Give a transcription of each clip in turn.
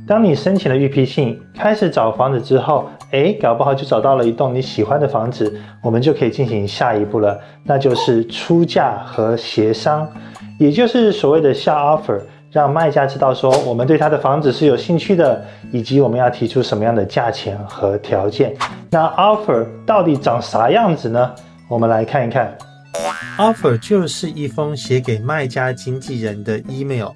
当你申请了预批信，开始找房子之后，搞不好就找到了一栋你喜欢的房子，我们就可以进行下一步了，那就是出价和协商，也就是所谓的下 offer， 让卖家知道说我们对他的房子是有兴趣的，以及我们要提出什么样的价钱和条件。那 offer 到底长啥样子呢？我们来看一看。offer 就是一封写给卖家经纪人的 email，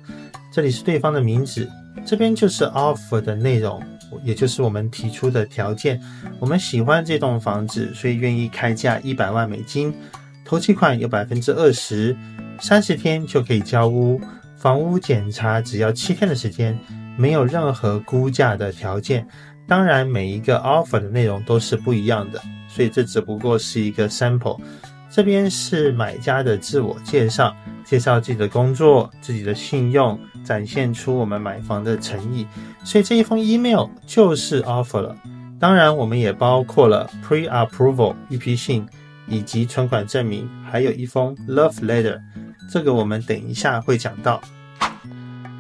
这里是对方的名字，这边就是 offer 的内容，也就是我们提出的条件。我们喜欢这栋房子，所以愿意开价100万美金，头期款有 20%， 30天就可以交屋，房屋检查只要7天的时间，没有任何估价的条件。当然每一个 offer 的内容都是不一样的，所以这只不过是一个 sample。这边是买家的自我介绍，介绍自己的工作、自己的信用，展现出我们买房的诚意。所以这一封 email 就是 offer 了。当然我们也包括了 pre-approval 预批信，以及存款证明，还有一封 love letter， 这个我们等一下会讲到。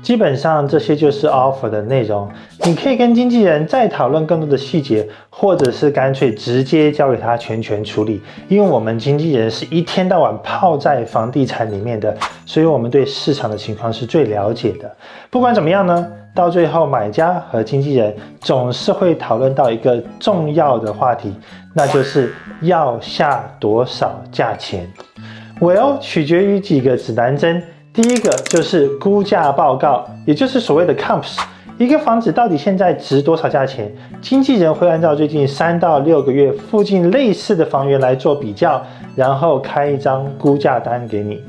基本上这些就是 offer 的内容，你可以跟经纪人再讨论更多的细节，或者是干脆直接交给他全权处理。因为我们经纪人是一天到晚泡在房地产里面的，所以我们对市场的情况是最了解的。不管怎么样呢，到最后买家和经纪人总是会讨论到一个重要的话题，那就是要下多少价钱。Well， 取决于几个指南针。第一个就是估价报告，也就是所谓的 comps， 一个房子到底现在值多少价钱，经纪人会按照最近3到6个月附近类似的房源来做比较，然后开一张估价单给你。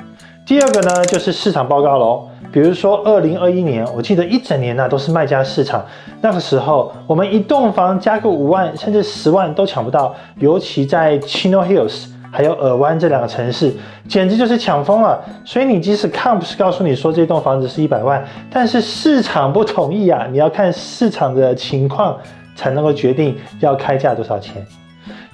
第二个呢，就是市场报告咯，比如说2021年，我记得一整年都是卖家市场，那个时候我们一栋房加个5万甚至10万都抢不到，尤其在 Chino Hills还有尔湾这2个城市，简直就是抢疯了。所以你即使 comps 告诉你说这栋房子是100万，但是市场不同意啊，你要看市场的情况才能够决定要开价多少钱。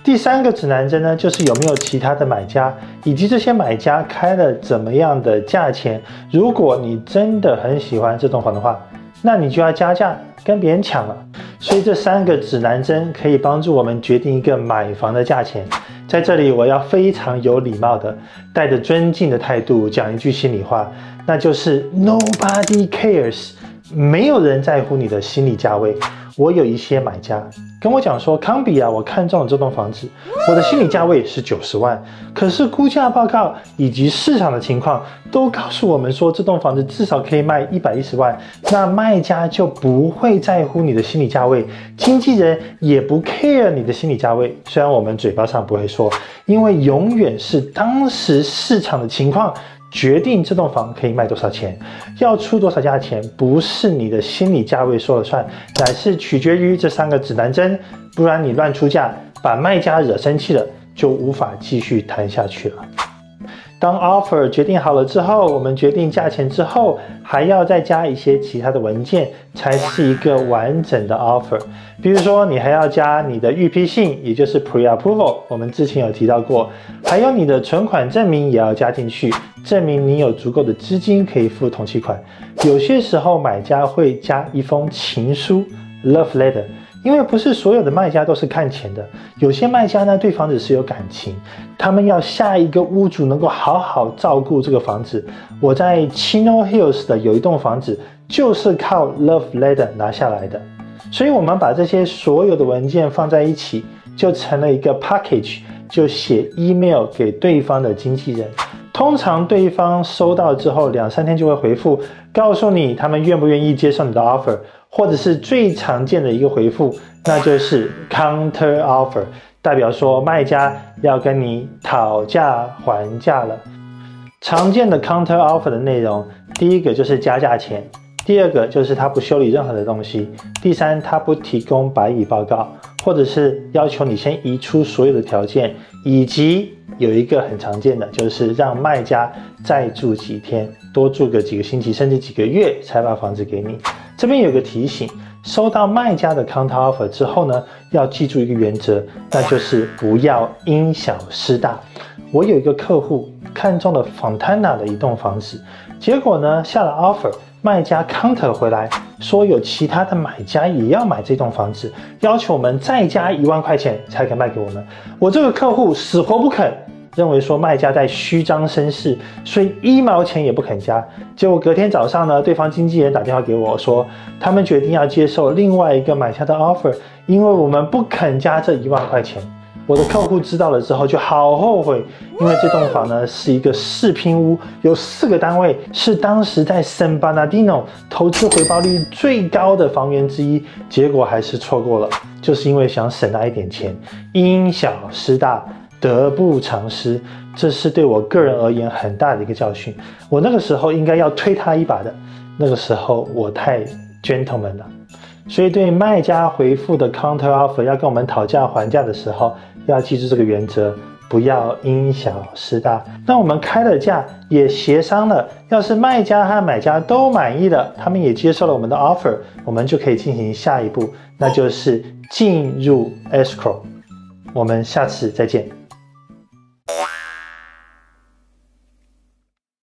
第3个指南针呢，就是有没有其他的买家，以及这些买家开了怎么样的价钱。如果你真的很喜欢这栋房的话，那你就要加价跟别人抢了。所以这3个指南针可以帮助我们决定一个买房的价钱。在这里我要非常有礼貌的带着尊敬的态度讲一句心里话，那就是 Nobody cares， 没有人在乎你的心理价位。我有一些买家跟我讲说，康比啊，我看中了这栋房子，我的心理价位是90万，可是估价报告以及市场的情况都告诉我们说这栋房子至少可以卖110万，那卖家就不会在乎你的心理价位，经纪人也不 care 你的心理价位。虽然我们嘴巴上不会说，因为永远是当时市场的情况决定这栋房可以卖多少钱，要出多少价钱，不是你的心理价位说了算，乃是取决于这3个指南针，不然你乱出价，把卖家惹生气了，就无法继续谈下去了。当 offer 决定好了之后，我们决定价钱之后，还要再加一些其他的文件，才是一个完整的 offer。比如说，你还要加你的预批信，也就是 pre-approval， 我们之前有提到过，还有你的存款证明也要加进去，证明你有足够的资金可以付头期款。有些时候买家会加一封情书 love letter， 因为不是所有的卖家都是看钱的，有些卖家呢对房子是有感情，他们要下一个屋主能够好好照顾这个房子。我在 Chino Hills 的有一栋房子就是靠 love letter 拿下来的，所以我们把这些所有的文件放在一起，就成了一个 package， 就写 email 给对方的经纪人。通常对方收到之后2-3天就会回复，告诉你他们愿不愿意接受你的 offer， 或者是最常见的一个回复，那就是 counter offer， 代表说卖家要跟你讨价还价了。常见的 counter offer 的内容，第一个就是加价钱，第二个就是他不修理任何的东西，第3他不提供白蚁报告，或者是要求你先移出所有的条件，以及有一个很常见的就是让卖家再住几天，多住个几个星期甚至几个月才把房子给你。这边有个提醒，收到卖家的 counter offer 之后呢，要记住一个原则，那就是不因因小失大。我有一个客户看中了 Fontana 的一栋房子，结果呢下了 offer，卖家 counter 回来，说有其他的买家也要买这栋房子，要求我们再加1万块钱才肯卖给我们。我这个客户死活不肯，认为说卖家在虚张声势，所以1毛钱也不肯加。结果隔天早上呢，对方经纪人打电话给我说，他们决定要接受另外一个买家的 offer， 因为我们不肯加这1万块钱。我的客户知道了之后就好后悔，因为这栋房呢是一个4拼屋，有4个单位，是当时在 San Bernardino 投资回报率最高的房源之一，结果还是错过了，就是因为想省那一点钱，因小失大，得不偿失，这是对我个人而言很大的一个教训。我那个时候应该要推他一把的，那个时候我太 gentleman 了。所以对卖家回复的 counter offer 要跟我们讨价还价的时候，要记住这个原则，不要因小失大。那我们开了价，也协商了，要是卖家和买家都满意了，他们也接受了我们的 offer， 我们就可以进行下一步，那就是进入 escrow。我们下次再见。